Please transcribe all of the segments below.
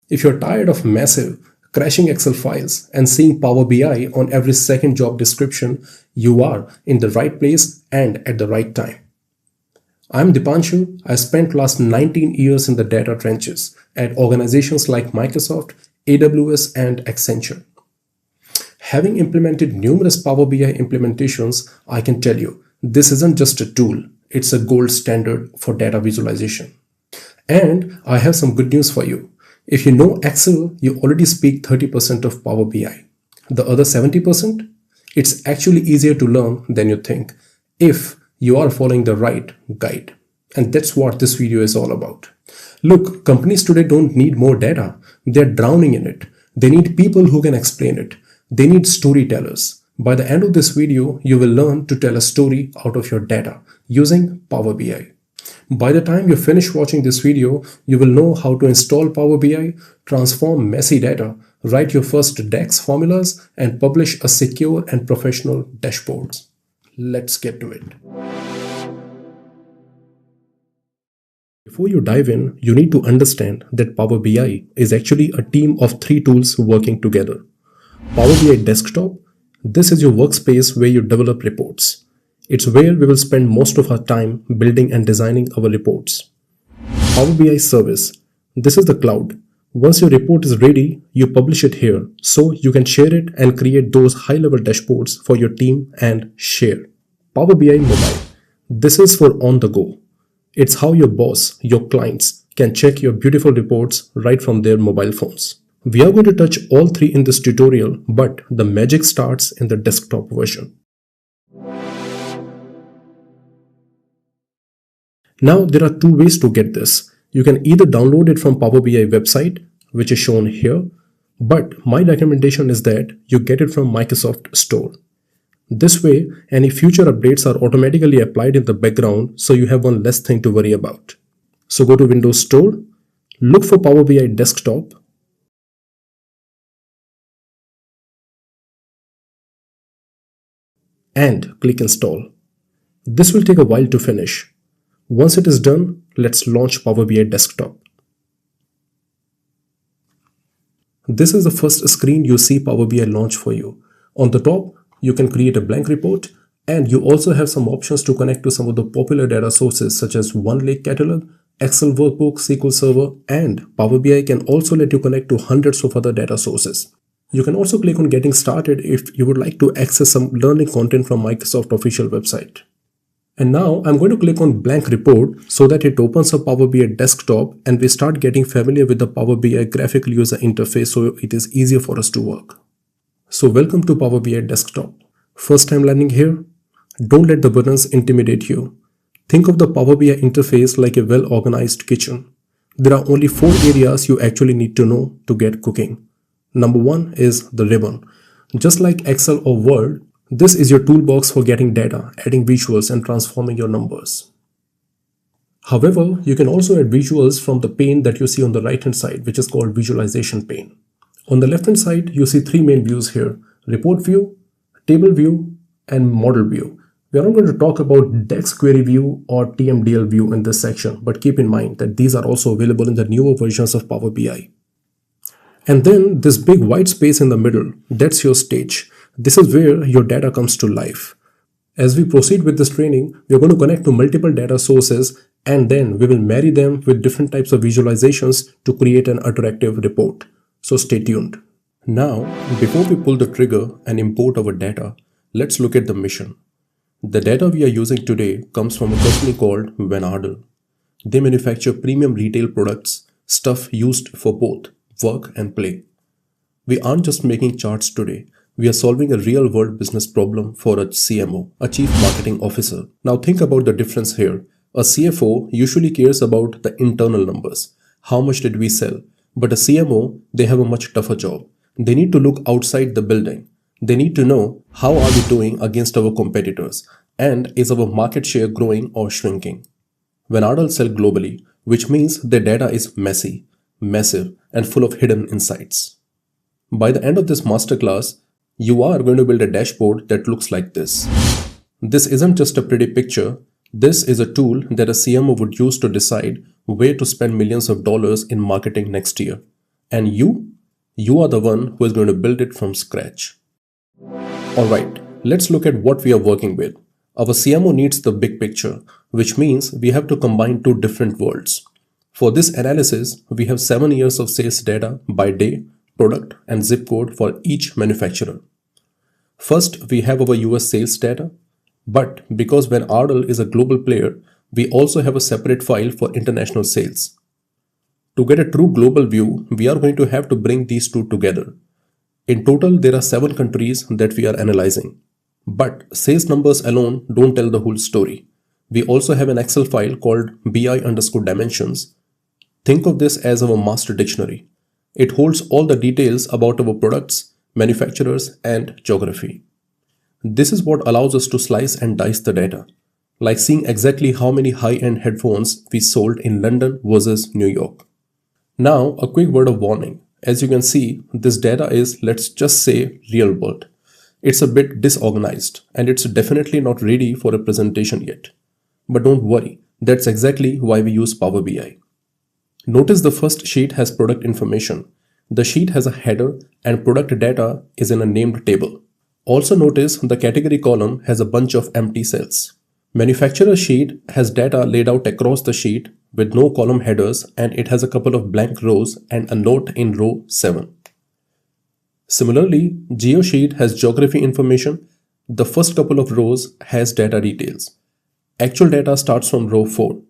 If you're tired of massive, crashing Excel files and seeing Power BI on every second job description, you are in the right place and at the right time. I'm Deepanshu. I spent last 19 years in the data trenches at organizations like Microsoft, AWS, and Accenture. Having implemented numerous Power BI implementations, I can tell you, this isn't just a tool, it's a gold standard for data visualization. And I have some good news for you. If you know Excel, you already speak 30% of Power BI. The other 70%? It's actually easier to learn than you think if you are following the right guide. And that's what this video is all about. Look, companies today don't need more data. They're drowning in it. They need people who can explain it. They need storytellers. By the end of this video, you will learn to tell a story out of your data using Power BI. By the time you finish watching this video, you will know how to install Power BI, transform messy data, write your first DAX formulas, and publish a secure and professional dashboards. Let's get to it. Before you dive in, you need to understand that Power BI is actually a team of 3 tools working together. Power BI Desktop, this is your workspace where you develop reports. It's where we will spend most of our time building and designing our reports. Power BI Service, this is the cloud. Once your report is ready, you publish it here so you can share it and create those high-level dashboards for your team and share. Power BI Mobile, this is for on the go. It's how your boss, your clients can check your beautiful reports right from their mobile phones. We are going to touch all 3 in this tutorial, but the magic starts in the desktop version. Now there are 2 ways to get this. You can either download it from Power BI website, which is shown here, but my recommendation is that you get it from Microsoft Store. This way, any future updates are automatically applied in the background, so you have one less thing to worry about. So go to Windows Store, look for Power BI Desktop, and click Install. This will take a while to finish. Once it is done, let's launch Power BI Desktop. This is the first screen you see Power BI launch for you. On the top, you can create a blank report, and you also have some options to connect to some of the popular data sources such as OneLake Catalog, Excel Workbook, SQL Server, and Power BI can also let you connect to hundreds of other data sources. You can also click on Getting Started if you would like to access some learning content from Microsoft official website. And now I'm going to click on Blank Report so that it opens up Power BI Desktop and we start getting familiar with the Power BI graphical user interface so it is easier for us to work. So welcome to Power BI Desktop. First time learning here? Don't let the buttons intimidate you. Think of the Power BI interface like a well-organized kitchen. There are only 4 areas you actually need to know to get cooking. Number 1 is the ribbon. Just like Excel or Word, this is your toolbox for getting data, adding visuals, and transforming your numbers. However, you can also add visuals from the pane that you see on the right hand side, which is called Visualization pane. On the left hand side, you see 3 main views here: Report View, Table View, and Model View. We are not going to talk about DAX Query View or TMDL View in this section, but keep in mind that these are also available in the newer versions of Power BI. And then this big white space in the middle, that's your stage. This is where your data comes to life. As we proceed with this training, we are going to connect to multiple data sources and then we will marry them with different types of visualizations to create an attractive report. So stay tuned. Now, before we pull the trigger and import our data, let's look at the mission. The data we are using today comes from a company called Van Ardel. They manufacture premium retail products, stuff used for both work and play. We aren't just making charts today. We are solving a real-world business problem for a CMO, a Chief Marketing Officer. Now think about the difference here. A CFO usually cares about the internal numbers. How much did we sell? But a CMO, they have a much tougher job. They need to look outside the building. They need to know how are we doing against our competitors and is our market share growing or shrinking. Van Ardel sell globally, which means their data is messy, massive, and full of hidden insights. By the end of this masterclass, you are going to build a dashboard that looks like this. This isn't just a pretty picture. This is a tool that a CMO would use to decide where to spend millions of dollars in marketing next year. And you are the one who is going to build it from scratch. Alright, let's look at what we are working with. Our CMO needs the big picture, which means we have to combine two different worlds. For this analysis, we have 7 years of sales data by day, product, and zip code for each manufacturer. First, we have our US sales data, but because when Ardell is a global player, we also have a separate file for international sales. To get a true global view, we are going to have to bring these two together. In total, there are 7 countries that we are analyzing. But sales numbers alone don't tell the whole story. We also have an Excel file called BI_dimensions. Think of this as our master dictionary. It holds all the details about our products, manufacturers, and geography. This is what allows us to slice and dice the data, like seeing exactly how many high-end headphones we sold in London versus New York. Now, a quick word of warning. As you can see, this data is, let's just say, real world. It's a bit disorganized and it's definitely not ready for a presentation yet. But don't worry, that's exactly why we use Power BI. Notice the first sheet has product information. The sheet has a header and product data is in a named table. Also notice the category column has a bunch of empty cells. Manufacturer sheet has data laid out across the sheet with no column headers, and it has a couple of blank rows and a note in row 7. Similarly, Geo sheet has geography information. The first couple of rows has data details. Actual data starts from row 4.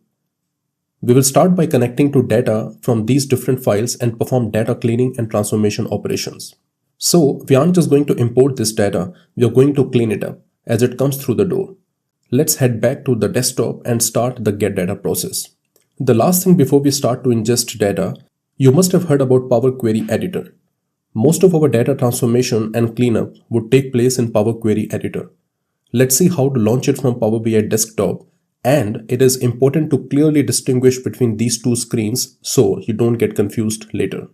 We will start by connecting to data from these different files and perform data cleaning and transformation operations. So we aren't just going to import this data, we are going to clean it up as it comes through the door. Let's head back to the desktop and start the get data process. The last thing before we start to ingest data, you must have heard about Power Query Editor. Most of our data transformation and cleanup would take place in Power Query Editor. Let's see how to launch it from Power BI desktop, and it is important to clearly distinguish between these two screens so you don't get confused later.